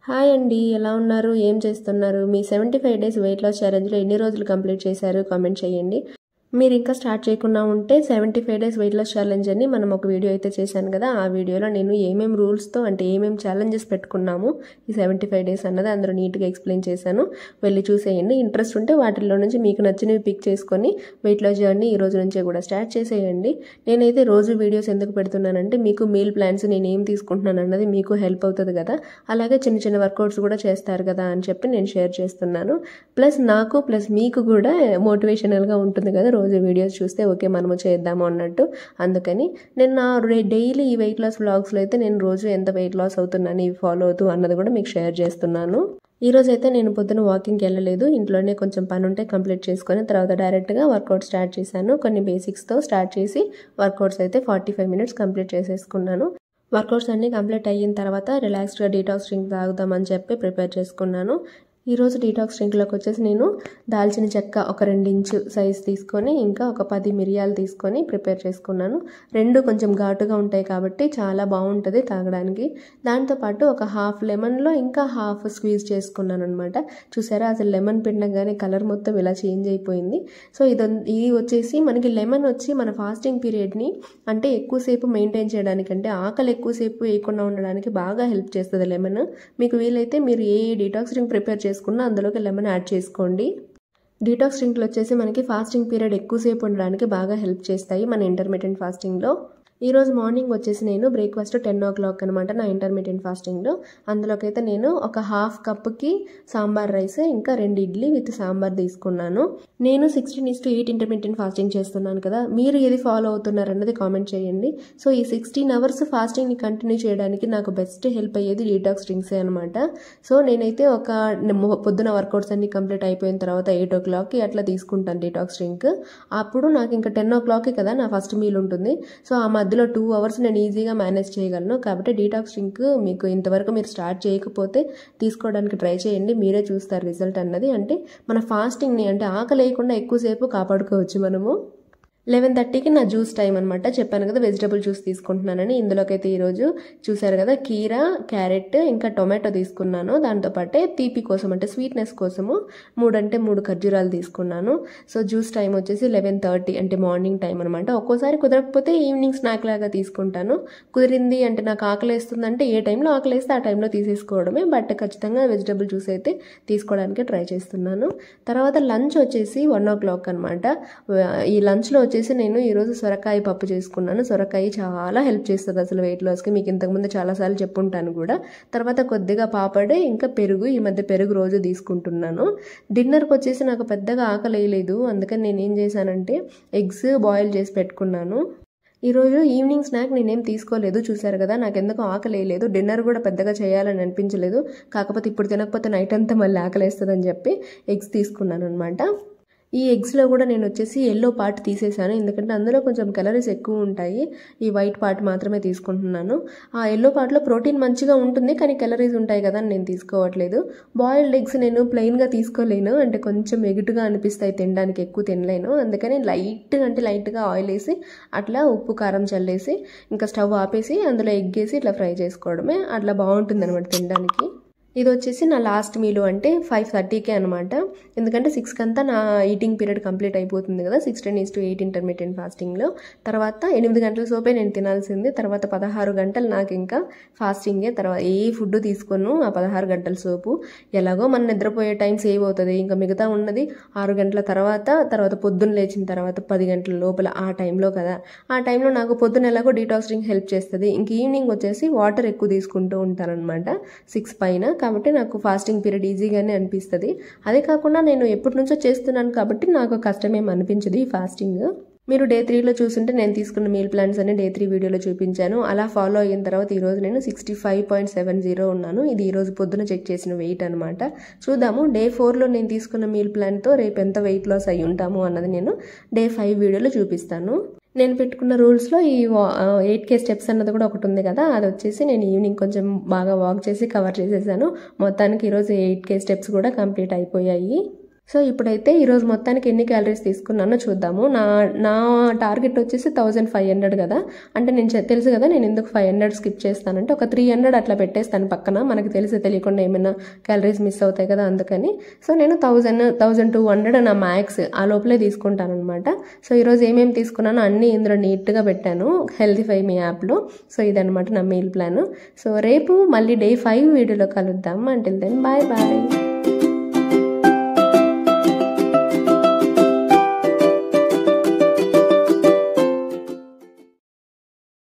Hi అండి, ఎలా ఉన్నారు? ఏం చేస్తున్నారు? మీ 75 డేస్ వెయిట్ లాస్ ఛాలెంజ్లో ఎన్ని రోజులు కంప్లీట్ చేశారు? కామెంట్ చేయండి. మీరు ఇంకా స్టార్ట్ చేయకుండా ఉంటే 75 డేస్ వెయిట్ లాస్ ఛాలెంజ్ అని మనం ఒక వీడియో అయితే చేశాను కదా. ఆ వీడియోలో నేను ఏమేమి రూల్స్తో అంటే ఏమేమి ఛాలెంజెస్ పెట్టుకున్నాము ఈ 75 డేస్ అన్నది అందులో నీట్గా ఎక్స్ప్లెయిన్ చేశాను. వెళ్ళి చూసేయండి. ఇంట్రెస్ట్ ఉంటే వాటిల్లో నుంచి మీకు నచ్చినవి పిక్ చేసుకొని వెయిట్ లాస్ జర్నీ ఈ రోజు నుంచే కూడా స్టార్ట్ చేసేయండి. నేనైతే రోజు వీడియోస్ ఎందుకు పెడుతున్నానంటే మీకు మీల్ ప్లాన్స్ నేను ఏం తీసుకుంటున్నాను అన్నది మీకు హెల్ప్ అవుతుంది కదా. అలాగే చిన్న చిన్న వర్కౌట్స్ కూడా చేస్తారు కదా అని చెప్పి నేను షేర్ చేస్తున్నాను. ప్లస్ నాకు ప్లస్ మీకు కూడా మోటివేషనల్గా ఉంటుంది కదా రోజు వీడియోస్ చూస్తే ఓకే మనము చేద్దాము అన్నట్టు. అందుకని నేను నా డైలీ ఈ వెయిట్ లాస్ వ్లాగ్స్లో అయితే నేను రోజు ఎంత వెయిట్ లాస్ అవుతున్నాను ఇవి ఫాలో అవుతూ అన్నది కూడా మీకు షేర్ చేస్తున్నాను. ఈరోజు అయితే నేను పొద్దున వాకింగ్కి వెళ్ళలేదు. ఇంట్లోనే కొంచెం పని ఉంటే కంప్లీట్ చేసుకొని తర్వాత డైరెక్ట్గా వర్కౌట్ స్టార్ట్ చేశాను. కొన్ని బేసిక్స్తో స్టార్ట్ చేసి వర్కౌట్స్ అయితే 45 మినిట్స్ కంప్లీట్ చేసేసుకున్నాను. వర్కౌట్స్ అన్నీ కంప్లీట్ అయిన తర్వాత రిలాక్స్డ్గా డీటాక్స్ డ్రింక్ తాగుదామని చెప్పి ప్రిపేర్ చేసుకున్నాను. ఈరోజు డీటాక్స్ డ్రింక్లోకి వచ్చేసి నేను దాల్చిన చెక్క ఒక 2 ఇంచు సైజ్ తీసుకొని ఇంకా ఒక 10 మిరియాలు తీసుకొని ప్రిపేర్ చేసుకున్నాను. రెండు కొంచెం ఘాటుగా ఉంటాయి కాబట్టి చాలా బాగుంటుంది తాగడానికి. దాంతోపాటు ఒక హాఫ్ లెమన్లో ఇంకా హాఫ్ స్క్వీజ్ చేసుకున్నాను అనమాట. చూసారా అసలు లెమన్ పిండగానే కలర్ మొత్తం ఇలా చేంజ్ అయిపోయింది. సో ఇది వచ్చేసి మనకి లెమన్ వచ్చి మన ఫాస్టింగ్ పీరియడ్ని అంటే ఎక్కువసేపు మెయింటైన్ చేయడానికి అంటే ఆకలి ఎక్కువసేపు వేయకుండా ఉండడానికి బాగా హెల్ప్ చేస్తుంది లెమన్. మీకు వీలైతే మీరు ఏ డీటాక్స్ డ్రింక్ ప్రిపేర్ చేసుకున్న అందులోకి లెమన్ యాడ్ చేసుకోండి. డీటాక్స్ డ్రింక్లు వచ్చేసి మనకి ఫాస్టింగ్ పీరియడ్ ఎక్కువసేపు ఉండడానికి బాగా హెల్ప్ చేస్తాయి మన ఇంటర్మీడియట్ ఫాస్టింగ్లో. ఈరోజు మార్నింగ్ వచ్చేసి నేను బ్రేక్ఫాస్ట్ 10 o'clock అనమాట నా ఇంటర్మీడియట్ ఫాస్టింగ్లో. అందులోకైతే నేను ఒక హాఫ్ కప్కి సాంబార్ రైస్ ఇంకా 2 ఇడ్లీ విత్ సాంబార్ తీసుకున్నాను. నేను 16:8 ఇంటర్మీడియట్ ఫాస్టింగ్ చేస్తున్నాను కదా. మీరు ఏది ఫాలో అవుతున్నారు అన్నది కామెంట్ చేయండి. సో ఈ 16 hours ఫాస్టింగ్ని కంటిన్యూ చేయడానికి నాకు బెస్ట్ హెల్ప్ అయ్యేది డీటాక్స్ డ్రింక్సే అనమాట. సో నేనైతే ఒక పొద్దున వర్కౌట్స్ అన్ని కంప్లీట్ అయిపోయిన తర్వాత 8 o'clockకి అట్లా తీసుకుంటాను డీటాక్స్ డ్రింక్. అప్పుడు నాకు ఇంకా 10 o'clockకి కదా నా ఫస్ట్ మీల్ ఉంటుంది. సో ఆ మధ్యలో 2 hours నేను ఈజీగా మేనేజ్ చేయగలను. కాబట్టి డీటాక్స్ డ్రింక్ మీకు ఇంతవరకు మీరు స్టార్ట్ చేయకపోతే తీసుకోవడానికి ట్రై చేయండి. మీరే చూస్తారు రిజల్ట్ అన్నది. అంటే మన ఫాస్టింగ్ని అంటే ఆకలి లేకుండా ఎక్కువసేపు కాపాడుకోవచ్చు మనము. 11:30కి నా జ్యూస్ టైం అనమాట. చెప్పాను కదా వెజిటబుల్ జ్యూస్ తీసుకుంటున్నానని. ఇందులోకైతే ఈరోజు చూసారు కదా కీరా, క్యారెట్ ఇంకా టొమాటో తీసుకున్నాను. దాంతోపాటే తీపి కోసం అంటే స్వీట్నెస్ కోసము 3 ఖర్జూరాలు తీసుకున్నాను. సో జ్యూస్ టైం వచ్చేసి 11:30 అంటే మార్నింగ్ టైం అనమాట. ఒక్కోసారి కుదరకపోతే ఈవినింగ్ స్నాక్ లాగా తీసుకుంటాను. కుదిరింది అంటే నాకు ఆకలి వేస్తుందంటే ఏ టైంలో ఆకలి వేస్తే ఆ టైంలో తీసేసుకోవడమే. బట్ ఖచ్చితంగా వెజిటబుల్ జ్యూస్ అయితే తీసుకోవడానికి ట్రై చేస్తున్నాను. తర్వాత లంచ్ వచ్చేసి 1 o'clock అనమాట. ఈ లంచ్లో వచ్చేసి నేను ఈరోజు సొరకాయ పప్పు చేసుకున్నాను. సొరకాయ చాలా హెల్ప్ చేస్తుంది అసలు వెయిట్ లాస్కి. మీకు ఇంతకుముందు చాలాసార్లు చెప్పుంటాను కూడా. తర్వాత కొద్దిగా పాపడే ఇంకా పెరుగు. ఈ మధ్య పెరుగు రోజు తీసుకుంటున్నాను. డిన్నర్కి వచ్చేసి నాకు పెద్దగా ఆకలి వేయలేదు. అందుకని నేను ఏం చేశానంటే ఎగ్స్ బాయిల్ చేసి పెట్టుకున్నాను. ఈరోజు ఈవినింగ్ స్నాక్ నేనేం తీసుకోలేదు. చూసారు కదా నాకు ఎందుకు ఆకలి వేయలేదు. డిన్నర్ కూడా పెద్దగా చేయాలని అనిపించలేదు. కాకపోతే ఇప్పుడు తినకపోతే నైట్ అంతా మళ్ళీ ఆకలి వేస్తుందని చెప్పి ఎగ్స్ తీసుకున్నాను అనమాట. ఈ ఎగ్స్లో కూడా నేను వచ్చేసి ఎల్లో పార్ట్ తీసేసాను. ఎందుకంటే అందులో కొంచెం క్యాలరీస్ ఎక్కువ ఉంటాయి. ఈ వైట్ పార్ట్ మాత్రమే తీసుకుంటున్నాను. ఆ ఎల్లో పార్ట్లో ప్రోటీన్ మంచిగా ఉంటుంది కానీ క్యాలరీస్ ఉంటాయి కదా నేను తీసుకోవట్లేదు. బాయిల్డ్ ఎగ్స్ నేను ప్లెయిన్గా తీసుకోలేను. అంటే కొంచెం ఎగుటుగా అనిపిస్తాయి తినడానికి, ఎక్కువ తినలేను. అందుకని లైట్గా ఆయిల్ వేసి అట్లా ఉప్పు కారం చల్లేసి ఇంకా స్టవ్ ఆపేసి అందులో ఎగ్ వేసి ఇట్లా ఫ్రై చేసుకోవడమే. అట్లా బాగుంటుంది అనమాట తినడానికి. ఇది వచ్చేసి నా లాస్ట్ మీలు అంటే 5:30కే అనమాట. ఎందుకంటే 6కి అంతా నా ఈటింగ్ పీరియడ్ కంప్లీట్ అయిపోతుంది కదా 16:8 ఇంటర్మీడియట్ ఫాస్టింగ్లో. తర్వాత 8 గంటల సోపే నేను తినాల్సింది. తర్వాత 16 గంటలు నాకు ఇంకా ఫాస్టింగే. తర్వాత ఏ ఫుడ్ తీసుకోను ఆ 16 గంటల సోపు. ఎలాగో మన నిద్రపోయే టైం సేవ్ అవుతుంది. ఇంకా మిగతా ఉన్నది 6 గంటల తర్వాత పొద్దున్న లేచిన తర్వాత 10 గంటల లోపల ఆ టైంలో కదా. ఆ టైంలో నాకు పొద్దున్న ఎలాగో డీటాక్స్ డ్రింక్ హెల్ప్ చేస్తుంది. ఇంక ఈవినింగ్ వచ్చేసి వాటర్ ఎక్కువ తీసుకుంటూ ఉంటానన్నమాట 6 పైన. కాబట్టి నాకు ఫాస్టింగ్ పీరియడ్ ఈజీగానే అనిపిస్తుంది. అదే కాకుండా నేను ఎప్పటి నుంచో చేస్తున్నాను కాబట్టి నాకు కష్టమేం అనిపించదు ఈ ఫాస్టింగ్. మీరు డే 3లో చూస్తుంటే నేను తీసుకున్న మీల్ ప్లాన్స్ అన్ని డే 3 వీడియోలో చూపించాను. అలా ఫాలో అయిన తర్వాత ఈరోజు నేను 65.70 ఉన్నాను. ఇది ఈరోజు పొద్దున చెక్ చేసిన వెయిట్ అనమాట. చూద్దాము డే 4లో నేను తీసుకున్న మీల్ ప్లాన్తో రేపు ఎంత వెయిట్ లాస్ అయి ఉంటాము అన్నది నేను డే 5 వీడియోలో చూపిస్తాను. నేను పెట్టుకున్న రూల్స్లో ఈ 8K స్టెప్స్ అన్నది కూడా ఒకటి ఉంది కదా. అది వచ్చేసి నేను ఈవినింగ్ కొంచెం బాగా వాక్ చేసి కవర్ చేసేసాను. మొత్తానికి ఈరోజు 8K స్టెప్స్ కూడా కంప్లీట్ అయిపోయాయి. సో ఇప్పుడైతే ఈరోజు మొత్తానికి ఎన్ని క్యాలరీస్ తీసుకున్నానో చూద్దాము. నా టార్గెట్ వచ్చేసి 1500 కదా, అంటే నేను తెలుసు కదా నేను ఎందుకు 500 స్కిప్ చేస్తానంటే ఒక 300 అట్లా పెట్టేస్తాను పక్కన, మనకి తెలియకుండా ఏమైనా క్యాలరీస్ మిస్ అవుతాయి కదా అందుకని. సో నేను 1200 నా మ్యాక్స్ ఆ లోపలే తీసుకుంటాను అనమాట. సో ఈరోజు ఏమేమి తీసుకున్నానో అన్నీ ఇందులో నీట్గా పెట్టాను హెల్తీఫై మీ యాప్లో. సో ఇదనమాట నా మీల్ ప్లాన్. సో రేపు మళ్ళీ డే 5 వీడియోలో కలుద్దాం. Until then bye bye.